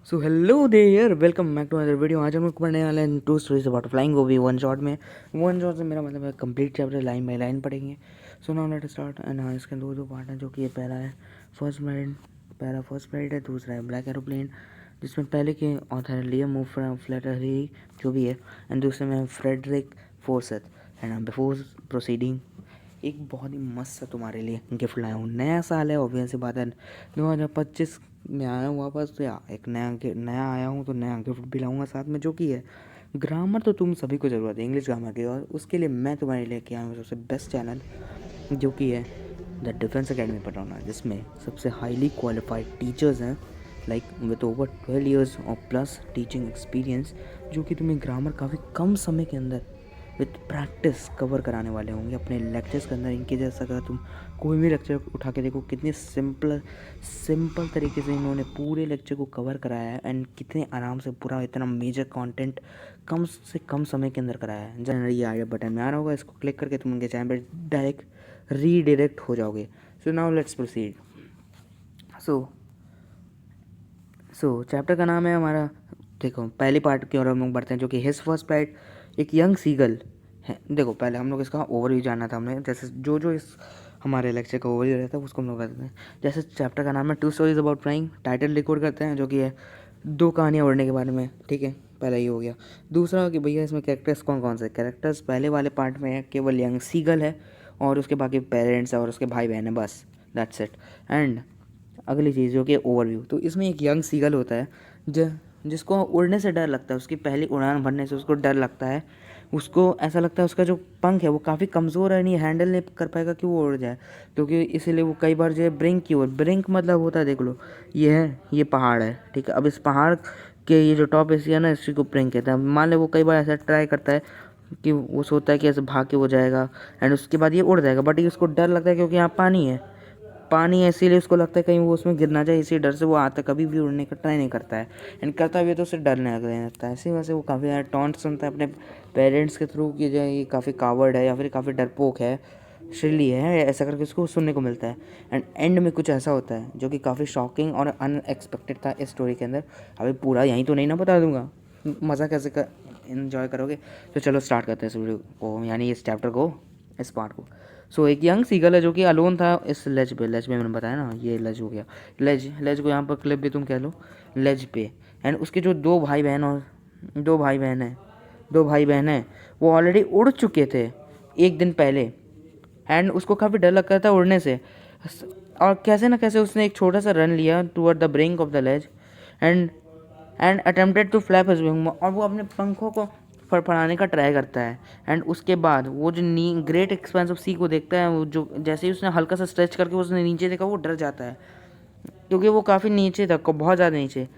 So hello there, welcome back to other video. आज हम लोग पढ़ने वाले हैं टू स्टोरीज अबाउट फ्लाइंग गोबी वन शॉट में। वन शॉट से मेरा मतलब है complete chapter line by line पढ़ेंगे। So now let start. And हाँ, इसके दो पार्ट हैं, जो कि ये पहला है फर्स्ट फ्लाइट है, दूसरा है ब्लैक एरोप्लेन, जिसमें पहले के ऑथर है लियम फ्लैटरी जो भी है, एंड दूसरे में फ्रेडरिक फोर्सेथ। एंड बिफोर प्रोसीडिंग, एक बहुत ही मस्त सा तुम्हारे लिए गिफ्ट लाया हूँ। नया साल है, ऑब्वियस सी बात है, 2025 में आया हूँ वापस, तो या एक नया आया हूँ तो नया गिफ्ट भी लाऊंगा साथ में, जो कि है ग्रामर। तो तुम सभी को ज़रूरत है इंग्लिश ग्रामर की, और उसके लिए मैं तुम्हारे लिए आया हूँ सबसे बेस्ट चैनल, जो कि है द डिफेंस अकेडमी पढ़ाना, जिसमें सबसे हाईली क्वालिफाइड टीचर्स हैं, लाइक विद ओवर 12 ईयर्स और प्लस टीचिंग एक्सपीरियंस, जो कि तुम्हें ग्रामर काफ़ी कम समय के अंदर विथ प्रैक्टिस कवर कराने वाले होंगे अपने लेक्चर्स के अंदर। इनके जैसा अगर तुम कोई भी लेक्चर उठा के देखो, कितने सिंपल तरीके से इन्होंने पूरे लेक्चर को कवर कराया है, एंड कितने आराम से पूरा इतना मेजर कंटेंट कम से कम समय के अंदर कराया है। जनरली ये आई बटन में आ रहा होगा, इसको क्लिक करके तुम उनके चैनल पर डायरेक्ट रीडायरेक्ट हो जाओगे। So now let's proceed. So chapter का नाम है हमारा, देखो पहली पार्ट की ओर हम लोग बढ़ते हैं, जो कि हिज फर्स्ट फ्लाइट। एक यंग सीगल है। देखो पहले हम लोग इसका ओवरव्यू जानना था हमने, जैसे जो इस हमारे लेक्चर का ओवरव्यू रहता है उसको हम लोग बताते हैं। जैसे चैप्टर का नाम है two stories about flying, title record करते हैं, जो कि है दो कहानियाँ उड़ने के बारे में। ठीक है, पहला ये हो गया। दूसरा कि भैया इसमें कैरेक्टर्स कौन कौन से कैरेक्टर्स, पहले वाले पार्ट में है केवल यंग सीगल है, और उसके बाकी पेरेंट्स और उसके भाई बहन है, बस दैट्स इट। एंड अगली चीज़ जो कि ओवरव्यू, तो इसमें एक यंग सीगल होता है जिसको उड़ने से डर लगता है, उसकी पहली उड़ान भरने से उसको डर लगता है। उसको ऐसा लगता है उसका जो पंख है वो काफ़ी कमज़ोर है, नहीं हैंडल नहीं कर पाएगा कि वो उड़ जाए, क्योंकि इसीलिए वो कई बार जो है ब्रिंक की ओर, ब्रिंक मतलब होता है, देख लो ये पहाड़ है, ठीक है। अब इस पहाड़ के ये जो टॉप एशिया ना, इसी को ब्रिंक कहते हैं। मान ले वो कई बार ऐसा ट्राई करता है कि वो सोचता है कि ऐसे भाग के वो जाएगा, एंड उसके बाद ये उड़ जाएगा, बट ये उसको डर लगता है क्योंकि यहाँ पानी है, इसीलिए उसको लगता है कहीं वो उसमें गिर ना जाए, इसी डर से वो आता कभी भी उड़ने का ट्राई नहीं करता है, एंड करता भी है तो उसे डर लगने लगता है। इसी वजह से वो काफ़ी ज़्यादा टॉन्ट सुनता है अपने पेरेंट्स के थ्रू कि जो ये काफ़ी कावर्ड है या फिर काफ़ी डरपोक है, शिल्ली है, ऐसा करके उसको सुनने को मिलता है। एंड एंड में कुछ ऐसा होता है जो कि काफ़ी शॉकिंग और अनएक्सपेक्टेड था इस स्टोरी के अंदर। अभी पूरा यहीं तो नहीं ना बता दूंगा, मज़ा कैसे इन्जॉय करोगे। तो चलो स्टार्ट करते हैं इस वीडियो को, यानी इस चैप्टर को, इस पार्ट को। सो एक यंग सीगल है जो कि अलोन था इस लेज पे, मैंने बताया ना, ये लेज हो गया, लेज को यहाँ पर क्लिप भी तुम कह लो, लेज पे। एंड उसके जो दो भाई बहन हैं, वो ऑलरेडी उड़ चुके थे एक दिन पहले, एंड उसको काफ़ी डर लगता था उड़ने से, और कैसे ना कैसे उसने एक छोटा सा रन लिया toward the brink of the ledge, and attempted to flap his wing, और वो अपने पंखों को फड़फड़ाने का ट्राई करता है। एंड उसके बाद वो जो ग्रेट एक्सपेंस ऑफ सी को देखता है, वो जो जैसे ही उसने हल्का सा स्ट्रेच करके उसने नीचे देखा, वो डर जाता है, क्योंकि वो काफ़ी नीचे था, बहुत ज़्यादा नीचे।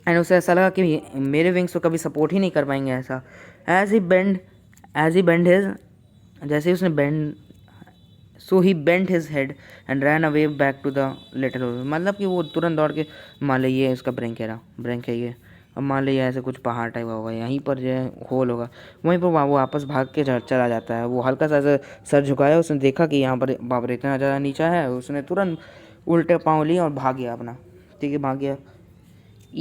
एंड उसे ऐसा लगा कि मेरे विंग्स तो कभी सपोर्ट ही नहीं कर पाएंगे ऐसा। एज ही बेंड हिज जैसे ही उसने bend, so he bent his head and ran away back to the little, मतलब कि वो तुरंत दौड़ के, मान लीजिए इसका ब्रेंक है ये, अब मान लीजिए ऐसे कुछ पहाड़ टाइप होगा, यहीं पर जो है होल होगा, वहीं पर वो वापस भाग के चला जाता है। वो हल्का सा ऐसे सर झुकाया, उसने देखा कि यहाँ पर बाप रे इतना ज़्यादा नीचा है, उसने तुरंत उल्टे पाँव लिए और भाग गया अपना, ठीक है, भाग गया।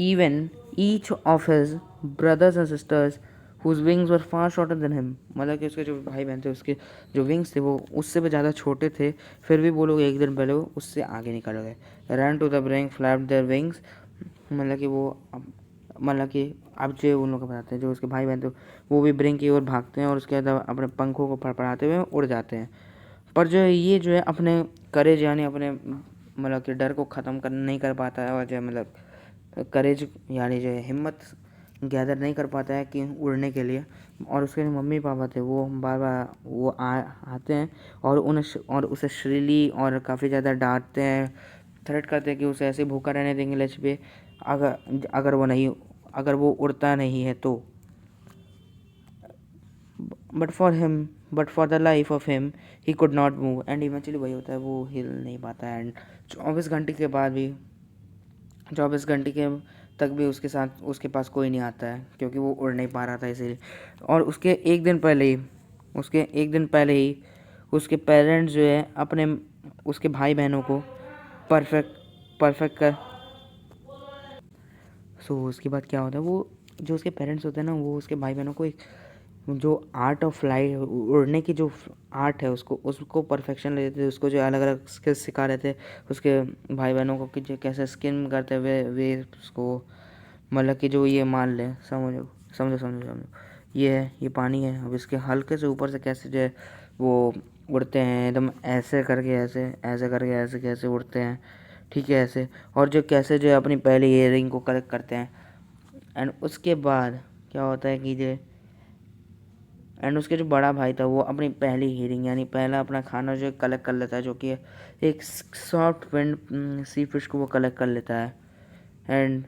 Even each of his brothers and sisters whose wings were far shorter than him, मतलब कि उसके जो भाई बहन थे उसके जो विंग्स थे वो उससे भी ज़्यादा छोटे थे, फिर भी वो लोग एक दिन पहले वो उससे आगे निकल गए। Run to the brink flapped their wings, मतलब कि वो मतलब कि अब जो उन लोग को बताते हैं, जो उसके भाई बहन थे वो भी ब्रिंक की ओर भागते हैं और उसके बाद अपने पंखों को फड़फड़ाते हुए उड़ जाते हैं। पर जो ये जो है अपने करेज, यानी अपने मतलब कि डर को ख़त्म कर नहीं कर पाता है, और जो है मतलब करेज यानी जो है हिम्मत गैदर नहीं कर पाता है कि उड़ने के लिए। और उसके जो मम्मी पापा थे वो बार बार वो आते हैं और उसे श्रीली और काफ़ी ज़्यादा डांटते हैं, थ्रेट करते हैं कि उसे ऐसे भूखा रहने देंगे लच पे, अगर वो उड़ता नहीं है तो। But for the life of him he could not move, and eventually वही होता है, वो हिल नहीं पाता है। एंड 24 घंटे के तक भी उसके पास कोई नहीं आता है, क्योंकि वो उड़ नहीं पा रहा था इसीलिए। और उसके एक दिन पहले ही उसके पेरेंट्स जो है अपने उसके भाई बहनों को परफेक्ट परफेक्ट कर सो उसके बाद क्या होता है, वो जो उसके पेरेंट्स होते हैं ना, वो उसके भाई बहनों को एक जो आर्ट ऑफ फ्लाई उड़ने की जो आर्ट है उसको परफेक्शन लेते थे, उसको जो अलग अलग स्किल्स सिखा रहे थे उसके भाई बहनों को कि जो कैसे स्किम करते हुए वे उसको, मतलब कि जो ये मान ले, समझो समझो समझो समझो, ये है, ये पानी है, अब इसके हल्के से ऊपर से कैसे जो है वो उड़ते हैं एकदम ऐसे करके, ऐसे ऐसे करके, ऐसे कैसे उड़ते हैं, ठीक है ऐसे, और जो कैसे जो है अपनी पहली ईयरिंग को कलेक्ट करते हैं। एंड उसके बाद क्या होता है कि जो एंड उसके जो बड़ा भाई था वो अपनी पहली हीरिंग यानी पहला अपना खाना जो कलेक्ट कर लेता है, जो कि एक सॉफ्ट विंड सी फिश को वो कलेक्ट कर लेता है। एंड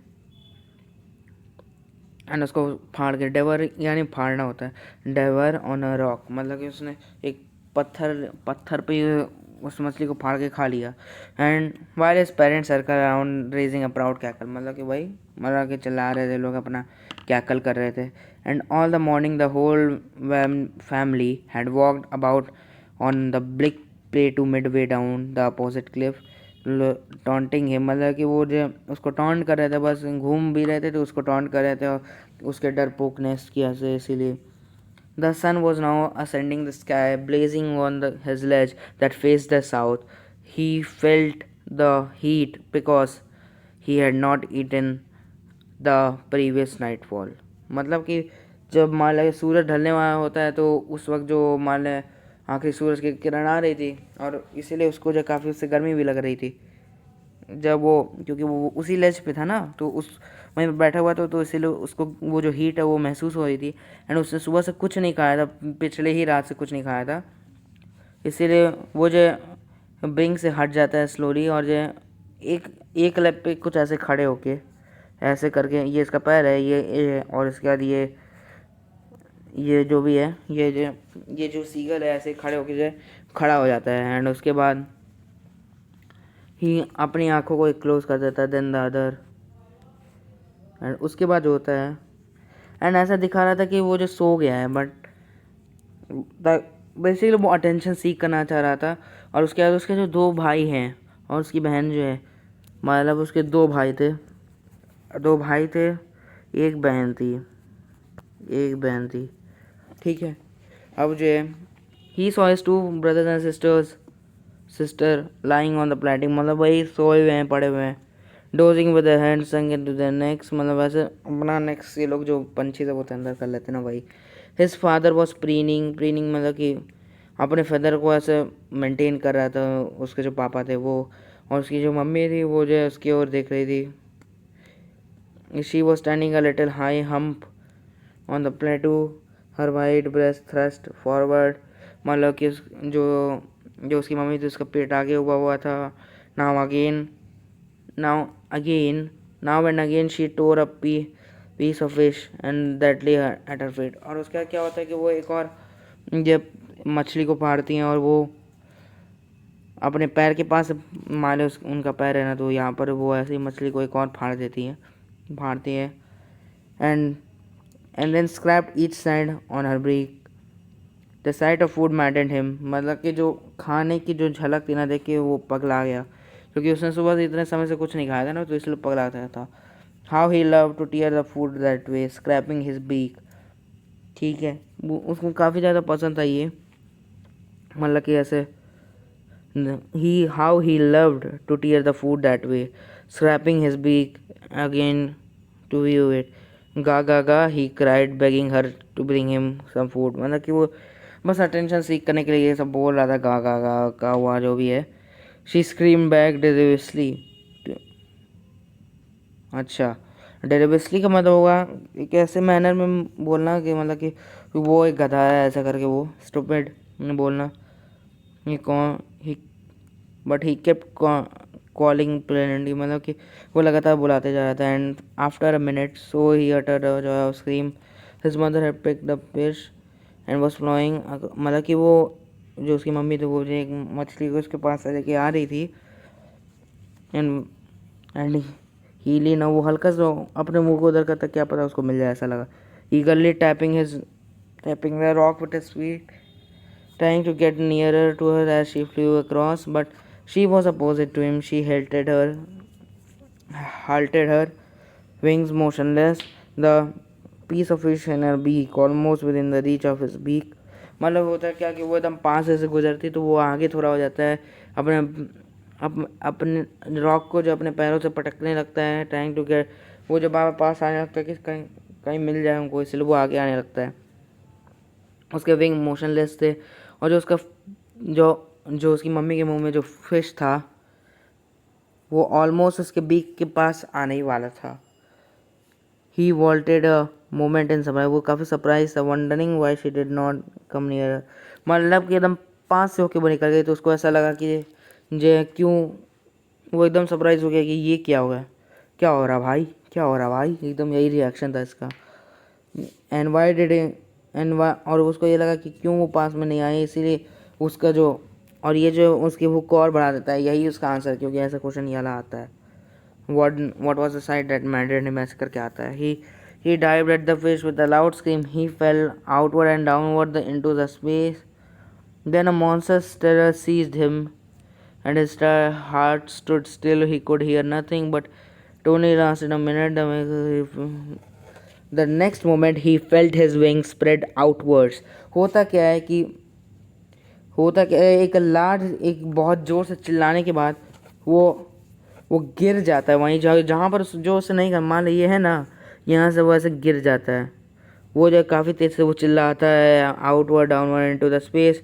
उसको फाड़ के डेवर यानी फाड़ना होता है, डेवर ऑन अ रॉक, मतलब कि उसने एक पत्थर पे उस मछली को फाड़ के खा लिया। And while his parents circle around raising a proud cackle, मतलब कि भाई मतलब कि चिल्ला रहे थे लोग, अपना कैकल कर रहे थे। And all the morning the whole family had walked about on the big plateau midway down the opposite cliff taunting him, मतलब कि वो जो उसको टॉन्ट कर रहे थे, बस घूम भी रहे थे तो उसको टॉन्ट कर रहे थे और उसके डरपोकनेस की वजह से, इसीलिए। The sun was now ascending the sky, blazing on his ledge that faced the south. He felt the heat because he had not eaten the previous nightfall. मतलब कि जब मान लें सूरज ढलने वाला होता है तो उस वक्त जो मान लें आखिरी सूरज की किरण आ रही थी, और इसीलिए उसको जो काफ़ी उससे गर्मी भी लग रही थी जब वो, क्योंकि वो उसी लेज पे था ना, तो उस वहीं बैठा हुआ था, तो इसीलिए उसको वो जो हीट है वो महसूस हो रही थी। एंड उसने सुबह से कुछ नहीं खाया था, पिछले ही रात से कुछ नहीं खाया था, इसीलिए वो जो ब्रिंग से हट जाता है स्लोली, और जो एक एक लेग पे कुछ ऐसे खड़े होके ऐसे करके, ये इसका पैर है, ये और इसके बाद ये जो भी है, ये जो सीगल है ऐसे खड़े होके जो खड़ा हो जाता है। एंड उसके बाद ही अपनी आंखों को एक क्लोज कर देता है, देन द अदर। एंड उसके बाद जो होता है, एंड ऐसा दिखा रहा था कि वो जो सो गया है, बट बेसिकली वो अटेंशन सीख करना चाह रहा था। और उसके बाद उसके जो दो भाई हैं और उसकी बहन जो है, मतलब उसके दो भाई थे, एक बहन थी, ठीक है। अब जो है ही saw his two brothers and sister lying on the plating, मतलब वही सोए हुए हैं, पड़े हुए हैं, डोजिंग विद हैंड संग इनटू देयर नेक्स, मतलब वैसे अपना नेक्स ये लोग जो पंछी से वो अंदर कर लेते हैं ना, वही। हिज फादर वॉज प्रीनिंग मतलब कि अपने फेदर को ऐसे मेंटेन कर रहा था, उसके जो पापा थे वो, और उसकी जो मम्मी थी वो जो है उसकी ओर देख रही थी। She was standing a little high hump on the प्लेटू, her white breast thrust forward, मतलब कि जो उसकी मम्मी थी उसका पेट आगे हुआ था। Now again now again now and again she tore a piece of fish and that lay at her feet। और उसका क्या होता है कि वो एक और जब मछली को फाड़ती हैं और वो अपने पैर के पास माले उनका पैर है ना, तो यहाँ पर वो ऐसी मछली को एक और फाड़ती है। And then scraped each side on her beak, the sight of food maddened him, मतलब कि जो खाने की जो झलक थी ना देख के वो पगला गया, क्योंकि उसने सुबह से इतने समय से कुछ नहीं खाया था ना, तो इसलिए पगला गया था। How he love to tear the food that way scrapping his beak, ठीक है, वो उसको काफ़ी ज़्यादा पसंद था ये, मतलब कि ऐसे how he loved to tear the food that way scrapping his beak again to view it, गा he cried begging her to bring him some food, मतलब कि वो बस अटेंशन सीख करने के लिए ये सब बोल रहा था, गा हुआ जो भी है। शी स्क्रीम बैक डेरिवसली, अच्छा डेरिवसली का मतलब होगा एक ऐसे मैनर में बोलना कि मतलब कि वो एक गधा है ऐसा करके, वो स्टूपिड बोलना। ये कौन ही but he kept calling plaintively, मतलब कि वो लगातार बुलाते जा रहा था। And after a minute so he uttered a scream, his mother had picked the fish and was flowing, मतलब कि वो जो उसकी मम्मी थी वो जो एक मछली को उसके पास से लेके आ रही थी। एंड हीली ना वो हल्का सा अपने मुंह को उधर करता, क्या पता उसको मिल जाए ऐसा लगा। ईगरली tapping the rock with his feet, trying to get nearer to her as she flew across, but she was opposite to him. She halted her wings motionless, the piece of fish in her beak almost within the reach of his beak. मतलब होता है क्या कि वो एकदम पास से गुजरती तो वो आगे थोड़ा हो जाता है, अपने अपने रॉक को जो अपने पैरों से पटकने लगता है, ट्राइंग टू गेट, वो जब पास आने लगता है कि कहीं कहीं मिल जाए उनको, इसलिए वो आगे आने लगता है। उसके विंग मोशनलेस थे, और जो उसका जो जो उसकी मम्मी के मुंह में जो फिश था वो ऑलमोस्ट उसके बीक के पास आने ही वाला था। He vaulted a moment in surprise, वो काफ़ी सरप्राइज था, wondering why she did not come near, मतलब कि एकदम पास से होके वो निकल गई, तो उसको ऐसा लगा कि जे क्यों, वो एकदम सरप्राइज हो गया कि ये क्या हो गया, क्या हो रहा भाई, क्या हो रहा भाई, एकदम यही रिएक्शन था इसका। And why did and why, और उसको ये लगा कि क्यों वो पास में नहीं आए, इसीलिए उसका जो, और ये जो उसकी हुक को और बढ़ा देता है, यही उसका आंसर, क्योंकि ऐसा क्वेश्चन ये वाला आता है। What was the sight that maddened him, ऐसे करके आता है। He dived at the fish with a loud scream. He fell outward and downward into the space. Then a monstrous terror seized him, and his heart stood still. He could hear nothing, but it only lasted a minute. The next moment he felt his wings spread outwards. होता क्या है, एक बहुत ज़ोर से चिल्लाने के बाद वो गिर जाता है वहीं जहाँ पर जो उसे नहीं कर, मान लो ये है ना, यहाँ से वो ऐसे गिर जाता है। वो जो काफ़ी तेज़ से वो चिल्लाता है, outward downward into the space,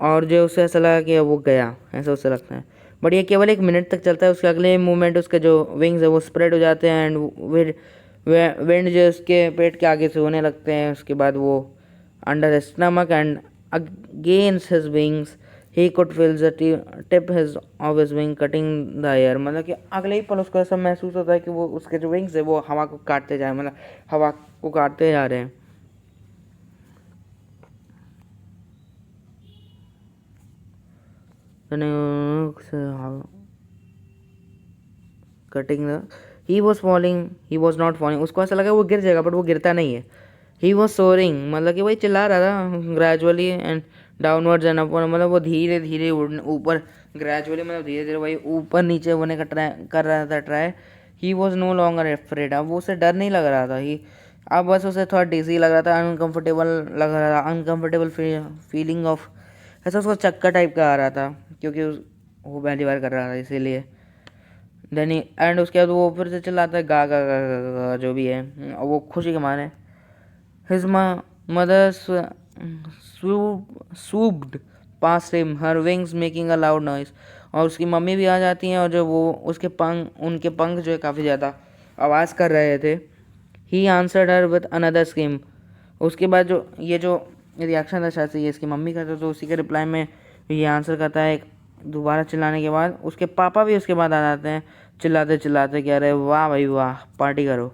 और जो उसे ऐसा लगा कि वो गया, ऐसा उसे लगता है। बट ये केवल 1 मिनट तक चलता है, उसके अगले मूवमेंट उसके जो विंग्स है वो स्प्रेड हो जाते हैं, एंड विंड जो उसके पेट के आगे से होने लगते हैं। उसके बाद वो under stomach and against his wings he could feel the tip his of his wing cutting the air, मतलब कि अगले ही पल उसको ऐसा महसूस होता है कि वो उसके जो विंग्स है वो हवा को काटते जा रहे हैं, मतलब हवा को काटते जा रहे हैं। Cutting the, he was not falling, उसको ऐसा लगा वो गिर जाएगा, बट वो गिरता नहीं है। ही वॉज सोरिंग, मतलब कि वही चिल्ला रहा था, gradually and downwards and upward, मतलब वो धीरे धीरे ऊपर, ग्रेजुअली मतलब धीरे धीरे वही ऊपर नीचे होने का ट्राई कर रहा था, try. He was no longer afraid, अब वो उसे डर नहीं लग रहा था, ही अब बस उसे थोड़ा डिजी लग रहा था, अनकम्फर्टेबल लग रहा था, अनकम्फर्टेबल फीलिंग ऑफ, ऐसा उसको चक्कर टाइप का आ रहा था, क्योंकि वो पहली बार कर रहा था इसीलिए। देन एंड उसके बाद वो फिर से चिल्लाता है गा गा गा गा गा, जो भी है, और वो खुशी के मारे। His mother swooped past him, her wings making a loud noise, और उसकी मम्मी भी आ जाती हैं, और जो वो उसके उनके पंख जो है काफ़ी ज़्यादा आवाज़ कर रहे थे। He answered her with another scheme, उसके बाद जो रिएक्शन था शायद से ये इसकी मम्मी का था, तो उसी के रिप्लाई में ये आंसर करता है, दोबारा चिल्लाने के बाद उसके पापा भी उसके बाद आ जाते हैं, चिल्लाते चिल्लाते कह रहे वाह भाई वाह, पार्टी करो।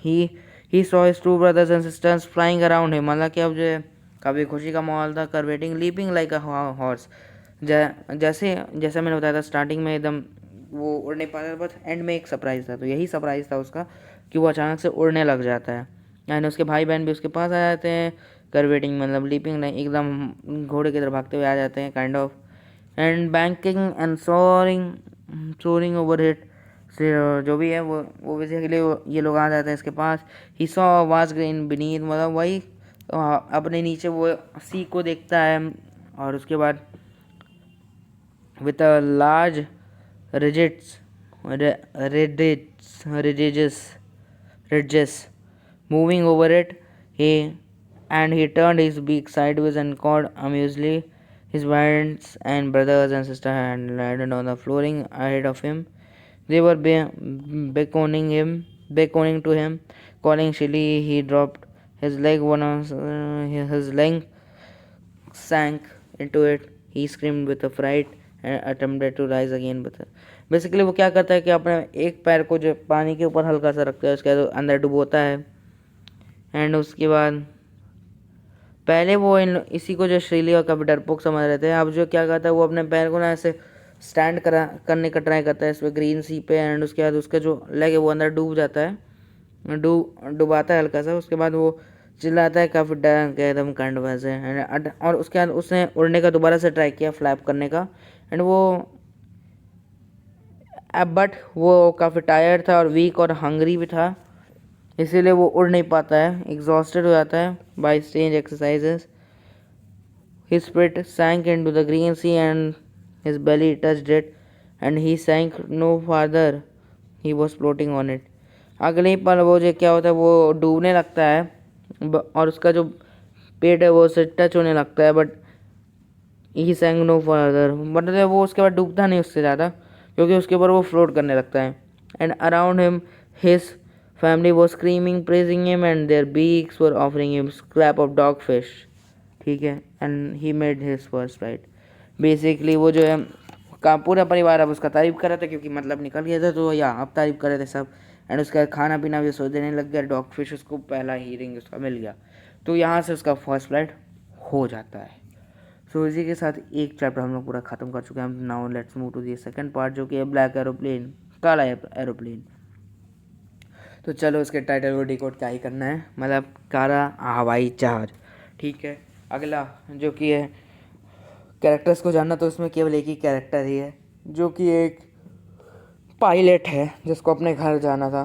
He he saw his two brothers and sisters flying around him, मतलब कि अब जो काफ़ी खुशी का माहौल था, curvetting leaping like a horse, जैसे जैसा मैंने बताया था स्टार्टिंग में एकदम वो उड़ नहीं पाता, बस एंड में एक सरप्राइज़ था, तो यही सरप्राइज़ था उसका कि वो अचानक से उड़ने लग जाता है। एंड उसके भाई बहन भी उसके पास आ जाते हैं, करवेटिंग मतलब लीपिंग नहीं, एकदम घोड़े की तरह भागते हुए आ जाते हैं kind of, and banking and soaring over hit से, जो भी है वो बेसिकली ये लोग आ जाते हैं इसके पास। He saw was green beneath, मतलब वही अपने नीचे वो सी को देखता है, और उसके बाद with a large ridges ridges moving over it, he turned his beak sideways and cawed amusedly. His parents and brothers and sisters had landed on the flooring ahead of him. They were beckoning to him, calling shrilly. He dropped his leg, his leg sank into it. He screamed with a fright and attempted to rise again with it. Basically वो क्या करता है कि अपने एक पैर को जो पानी के ऊपर हल्का सा रखता है, उसके बाद अंदर डुबोता है, एंड उसके बाद पहले वो इसी को जो श्रीली और कभी डरपोक समझ रहे थे, अब जो क्या करता है वो अपने पैर को ना ऐसे स्टैंड करने का ट्राई करता है इस पर ग्रीन सी पे, एंड उसके बाद उसका जो लेग है वो अंदर डूब जाता है, डुबाता है हल्का सा। उसके बाद वो चिल्लाता है काफ़ी डर के एकदम कांड वैसे, और उसके बाद उसने उड़ने का दोबारा से ट्राई किया, फ्लैप करने का, एंड वो बट वो काफ़ी टायर्ड था और वीक और हंग्री भी था, इसीलिए वो उड़ नहीं पाता है, एग्जॉस्टेड हो जाता है by strange exercises. His spirit sank into the green sea and his belly touched it, and he sank no farther. He was floating on it. अगले ही पल वो जो क्या होता है, वो डूबने लगता है और उसका जो पेट है वो उससे टच होने लगता है, बट ही सैंक नो फर्दर, मतलब वो उसके बाद डूबता नहीं उससे ज़्यादा, क्योंकि उसके ऊपर वो फ्लोट करने लगता है। And around him his family वो screaming praising him and their beaks were offering him scrap of dogfish. ठीक है, and he made his first flight. Basically वो जो है का पूरा परिवार अब उसका तारीफ कर रहा था, क्योंकि मतलब निकल गया था, तो या अब तारीफ कर रहे थे सब। एंड उसका खाना पीना भी सो देने लग गया, डॉग फिश उसको पहला हीरिंग उसका मिल गया, तो यहाँ से उसका फर्स्ट फ्लाइट हो जाता है। सो इसी के साथ एक चैप्टर हम लोग पूरा ख़त्म कर चुके हैं। Now let's move to the second part, जो कि है ब्लैक एरोप्लेन, काला एरोप्लेन। तो चलो इसके टाइटल को डिकोड क्या ही करना है, मतलब काला हवाई जहाज। ठीक है, अगला जो कि है कैरेक्टर्स को जानना, तो उसमें केवल एक ही कैरेक्टर ही है, जो कि एक पायलट है जिसको अपने घर जाना था,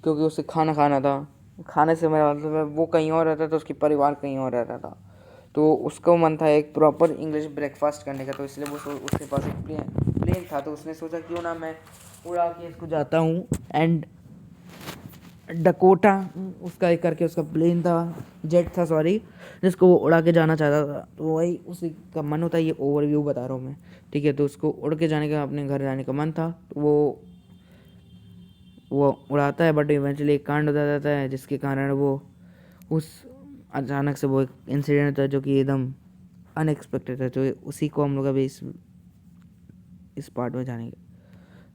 क्योंकि उसे खाना खाना था। खाने से मेरा मतलब है वो कहीं और रहता था, उसके परिवार कहीं और रहता था, तो उसको मन था एक प्रॉपर इंग्लिश ब्रेकफास्ट करने का, तो इसलिए वो उसके पास एक प्लेन था, तो उसने सोचा क्यों ना मैं उड़ा के इसको जाता हूँ। एंड डकोटा उसका एक करके उसका प्लेन था, जेट था सॉरी, जिसको वो उड़ा के जाना चाहता था, तो वही उसी का मन होता है, ये ओवरव्यू बता रहा हूँ मैं। ठीक है, तो उसको उड़ के जाने का, अपने घर जाने का मन था, तो वो उड़ाता है, बट इवेंचुअली एक कांड हो जाता है, जिसके कारण वो उस अचानक से वो एक इंसिडेंट था जो कि एकदम अनएक्सपेक्टेड था, तो उसी को हम लोग अभी इस पार्ट में जानेंगे।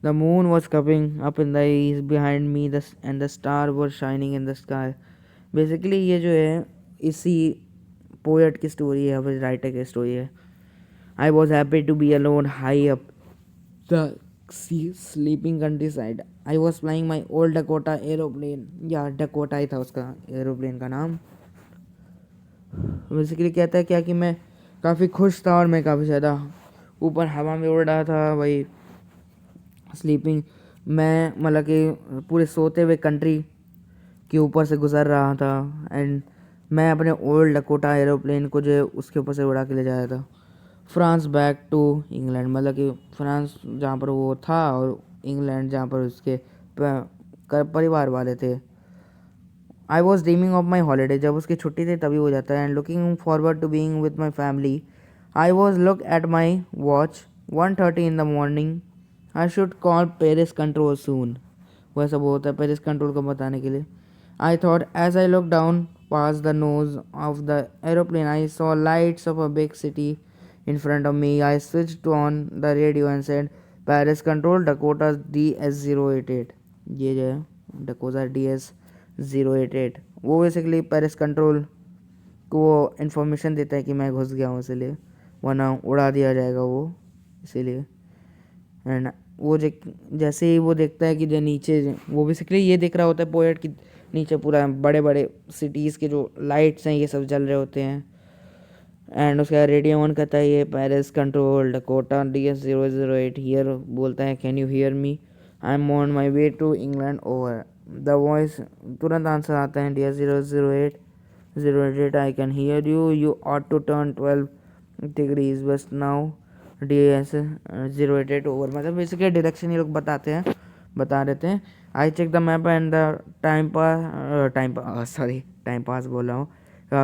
The moon was coming up in the east behind me and the star were shining in the sky. Basically ये जो है इसी पोएट की स्टोरी है, फिर राइटर की स्टोरी है। I was happy to be alone high up the sleeping countryside. I was flying my old Dakota aeroplane, या डकोटा ही था उसका एरोप्लेन का नाम। बेसिकली कहता है क्या कि मैं काफ़ी खुश था और मैं काफ़ी ज़्यादा ऊपर हवा में उड़ रहा था, वही स्लीपिंग, मैं मतलब कि पूरे सोते हुए कंट्री के ऊपर से गुजर रहा था। एंड मैं अपने ओल्ड डकोटा एरोप्लेन को जो उसके ऊपर से उड़ा के ले जाया था फ्रांस बैक टू इंग्लैंड, मतलब कि फ्रांस जहाँ पर वो था और इंग्लैंड जहाँ पर उसके परिवार वाले थे। I was dreaming of my holiday, जब उसकी छुट्टी थी तभी हो जाता है, and looking forward to being with my family. I was look at my watch 1:30 in the morning. I should call Paris control soon. वैसा वो होता है पेरिस कंट्रोल को बताने के लिए। I thought as I look down past the nose of the aeroplane I saw lights of a big city in front of me. I switched on the radio and said, Paris control Dakota DS088। ये जो है Dakota DS088, वो basically Paris control को वो information देता है कि मैं घुस गया हूँ, इसलिए वरना उड़ा दिया जाएगा वो, इसीलिए। एंड वो जैसे ही वो देखता है कि जो नीचे वो बेसिकली ये देख रहा होता है पोएट कि नीचे पूरा बड़े बड़े सिटीज़ के जो लाइट्स हैं ये सब जल रहे होते हैं। एंड उसका रेडियो ऑन करता है, ये Paris control Dakota DS008 here, बोलता है can you hear me, I am on my way to England over. The voice तुरंत आंसर आता है, DS008 I can hear you, you ought to turn 12 degrees west now, DS088 over. मतलब basically direction ये लोग बता देते हैं। I check the map and the time पास बोल रहा हूँ,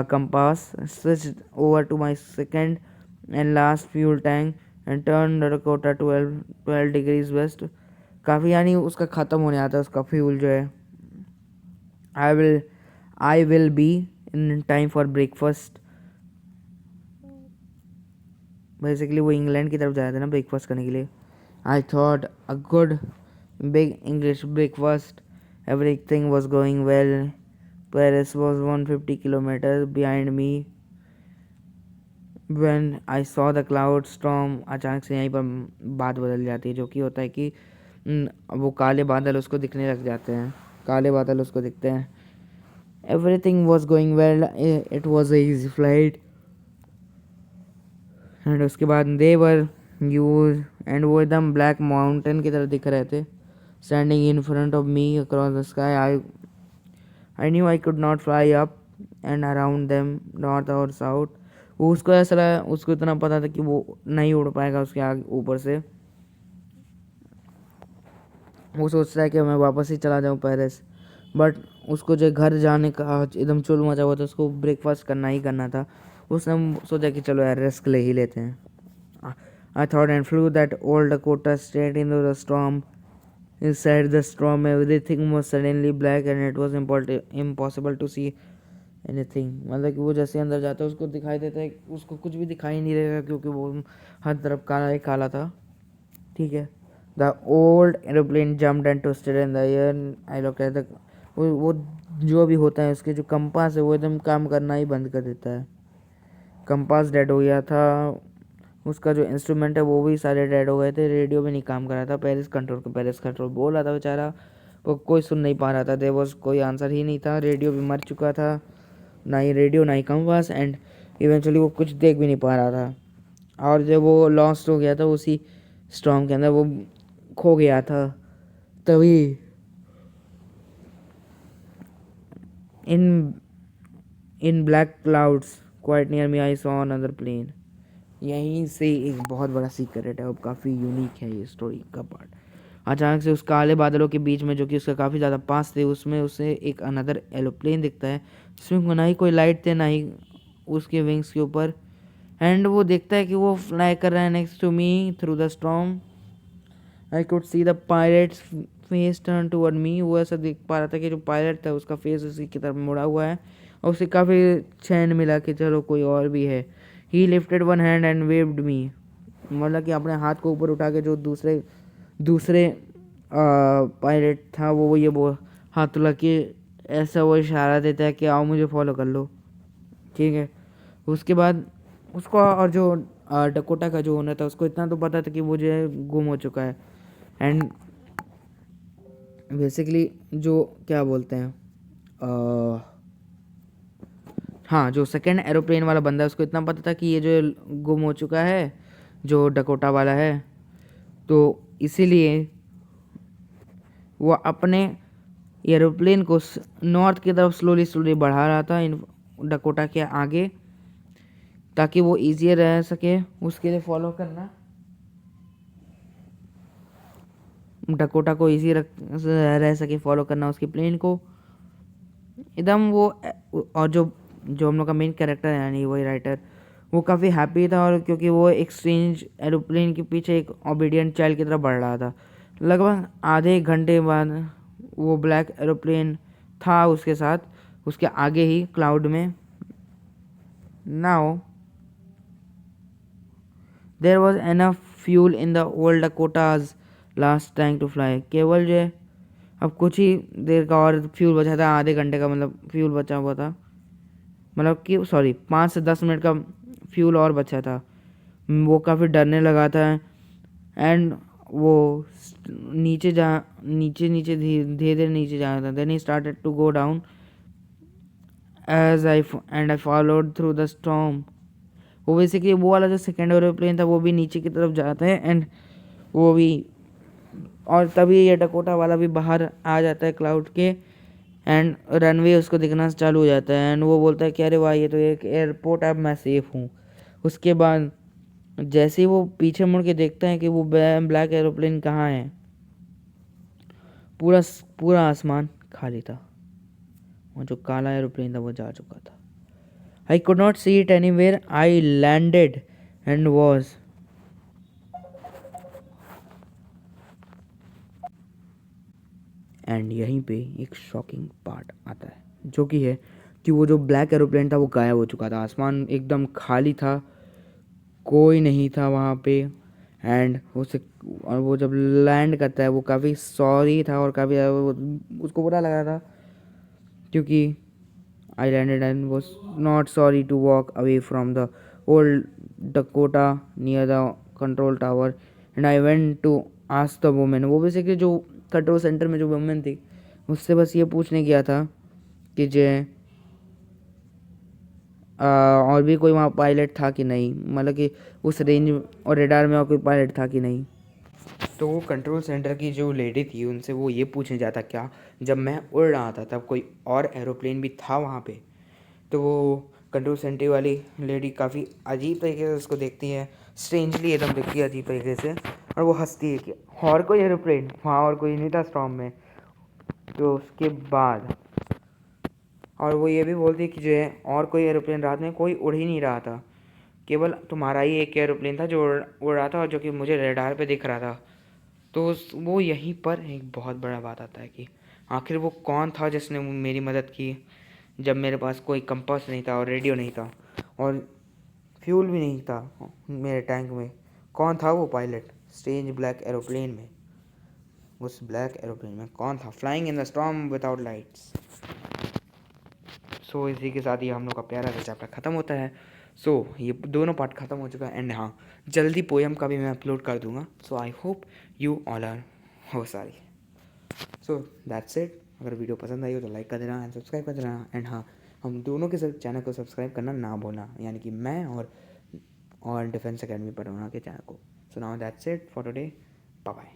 compass, switched over to my second and last fuel tank and turned Dakota 12 degrees west। काफ़ी यानी उसका ख़त्म होने आता है उसका फ्यूल जो है। I will be in time for breakfast. Basically वो इंग्लैंड की तरफ जा रहे थे ना ब्रेकफास्ट करने के लिए। I thought a good big English breakfast, everything was going well. Paris was 150 kilometers behind me when I saw the cloud storm। अचानक से यहीं पर बात बदल जाती है, जो कि होता है कि वो काले बादल उसको दिखने लग जाते हैं, काले बादल उसको दिखते हैं। Everything was going well, it was a easy flight। And उसके बाद they were यू एंड वो एकदम ब्लैक माउंटेन की तरह दिख रहे थे, standing in front of me across the sky. I knew I could not fly up and around them north और साउथ। वो उसको ऐसा लगा, उसको इतना पता था कि वो नहीं उड़ पाएगा उसके आगे ऊपर से। वो सोचता है कि मैं वापस ही चला जाऊँ पेरिस, बट उसको जो घर जाने का एकदम चुल मचा हुआ था, उसको ब्रेकफास्ट करना ही करना था। उसने सोचा कि चलो यार रिस्क ले ही लेते हैं। I thought and flew that old Dakota straight into the storm. Inside the storm, everything was suddenly black and it was impossible to see anything. मतलब कि वो जैसे अंदर जाता है उसको दिखाई देता है, उसको कुछ भी दिखाई नहीं देगा क्योंकि वो हर तरफ काला ही काला था। ठीक है। The old aeroplane jumped and twisted in the air. I looked at the वो जो भी होता है उसके जो कंपास है वो एकदम काम करना ही बंद कर देता है। कंपास डेड हो गया था, उसका जो इंस्ट्रूमेंट है वो भी सारे डेड हो गए थे, रेडियो भी नहीं काम कर रहा था। पेरिस कंट्रोल बोल रहा था बेचारा, वो कोई सुन नहीं पा रहा था। देयर वाज कोई आंसर ही नहीं था, रेडियो भी मर चुका था, ना ही रेडियो ना ही कंपास, एंड इवेंचुअली वो कुछ देख भी नहीं पा रहा था। और जब वो लॉस्ट हो गया था उसी स्टॉर्म के अंदर, वो खो गया था, तभी in in black clouds quite near me I saw another plane. यहीं से एक बहुत बड़ा सीक्रेट है और काफ़ी यूनिक है ये स्टोरी का पार्ट। अचानक से उस काले बादलों के बीच में, जो कि उसका काफ़ी ज़्यादा पास थे, उसमें उसे एक अनदर एरोप्लेन दिखता है जिसमें ना ही कोई लाइट थे ना ही उसके विंग्स के ऊपर। एंड वो देखता है कि वो फ्लाई कर रहा है next to me through the storm. I could see the pilot's face turn toward me. वो ऐसा देख पा रहा था कि जो पायलट था उसका फेस उसी की तरफ मुड़ा हुआ है और उसे काफ़ी चैन मिला कि चलो कोई और भी है। He lifted one hand and waved me. मतलब कि अपने हाथ को ऊपर उठा के जो दूसरे दूसरे पायलट था वो हाथ लगा के ऐसा वो इशारा देता है कि आओ मुझे फॉलो कर लो। ठीक है। उसके बाद उसको और जो डकोटा का जो ओनर था उसको इतना तो पता था कि वो जो है गुम हो चुका है। एंड बेसिकली जो क्या बोलते हैं हाँ, जो सेकंड एरोप्लेन वाला बंदा है उसको इतना पता था कि ये जो गुम हो चुका है जो डकोटा वाला है, तो इसीलिए वो अपने एरोप्लेन को नॉर्थ की तरफ स्लोली स्लोली बढ़ा रहा था इन डकोटा के आगे, ताकि वो इजियर रह सके उसके लिए फॉलो करना। डकोटा को इजी रह सके फॉलो करना उसकी प्लेन को एकदम वो। और जो जो हम लोग का मेन कैरेक्टर है यानी वही राइटर, वो काफ़ी हैप्पी था, और क्योंकि वो एक स्ट्रेंज एरोप्लेन के पीछे एक ओबीडियंट चाइल्ड की तरह बढ़ रहा था। लगभग आधे एक घंटे बाद वो ब्लैक एरोप्लेन था उसके साथ उसके आगे ही क्लाउड में। Now there was enough fuel in the old Dakota's last tank to fly. केवल जो है अब कुछ ही देर का और फ्यूल बचा था, आधे घंटे का मतलब फ्यूल बचा हुआ था, मतलब कि सॉरी 5 से 10 मिनट का फ्यूल और बचा था। वो काफ़ी डरने लगा था एंड वो नीचे नीचे धीरे धीरे नीचे जा रहा था। Then he started to go down as I followed through the storm. वो बेसिकली वो वाला जो सेकेंड एरोप्लेन था वो भी नीचे की तरफ जाता है एंड वो भी, और तभी ये डकोटा वाला भी बाहर आ जाता है क्लाउड के एंड रनवे उसको दिखना चालू हो जाता है एंड वो बोलता है कि अरे वाह ये तो एक एयरपोर्ट, अब मैं सेफ़ हूँ। उसके बाद जैसे ही वो पीछे मुड़ के देखता है कि वो ब्लैक एरोप्लेन कहाँ है, पूरा पूरा आसमान खाली था और जो काला एरोप्लेन था वो जा चुका था। I could not see it anywhere. I landed and was and यहीं पे एक शॉकिंग पार्ट आता है जो कि है कि वो जो ब्लैक एरोप्लेन था वो गायब हो चुका था। आसमान एकदम खाली था, कोई नहीं था वहाँ पे। एंड उसे और वो जब लैंड करता है वो काफ़ी सॉरी था और काफ़ी उसको बुरा लगा था क्योंकि I landed and was not sorry to walk away from the old Dakota near the control tower and I went to ask the women. वो बेसिकली जो कंट्रोल सेंटर में जो वुमेन थी उससे बस ये पूछने गया था कि जे और भी कोई वहाँ पायलट था कि नहीं, मतलब कि उस रेंज और रेडार में और कोई पायलट था कि नहीं। तो वो कंट्रोल सेंटर की जो लेडी थी उनसे वो ये पूछने जाता क्या जब मैं उड़ रहा था तब कोई और एरोप्लेन भी था वहाँ पे। तो वो कंट्रोल सेंटर वाली लेडी काफ़ी अजीब तरीके से उसको देखती है, स्ट्रेंजली एकदम देखती है अजीब तरीके से, और वो हंसती है कि और कोई एरोप्लेन, वहाँ और कोई नहीं था स्टॉर्म में। तो उसके बाद और वो ये भी बोलती है कि जो है और कोई एरोप्लेन रात में कोई उड़ ही नहीं रहा था, केवल तुम्हारा ही एक एरोप्लेन था जो उड़ रहा था और जो कि मुझे रेडार पे दिख रहा था। तो वो यहीं पर एक बहुत बड़ा बात आता है कि आखिर वो कौन था जिसने मेरी मदद की जब मेरे पास कोई कंपास नहीं था और रेडियो नहीं था और फ्यूल भी नहीं था मेरे टैंक में। कौन था वो पायलट स्ट्रेंज ब्लैक एरोप्लेन में? उस ब्लैक एरोप्लेन में कौन था flying in the storm without lights? So इसी के साथ ही हम लोग का प्यारा सा चैप्टर ख़त्म होता है। सो ये दोनों पार्ट ख़त्म हो चुका है एंड हाँ जल्दी पोएम का भी मैं अपलोड कर दूंगा। So I hope you all are हो सारी। So that's it. अगर वीडियो पसंद आई हो तो लाइक कर देना एंड सब्सक्राइब कर देना एंड हाँ हम दोनों के चैनल को सब्सक्राइब करना ना भूलना, यानी कि मैं और डिफेंस अकेडमी पढ़वाना के चैनल को। So now that's it for today, bye bye.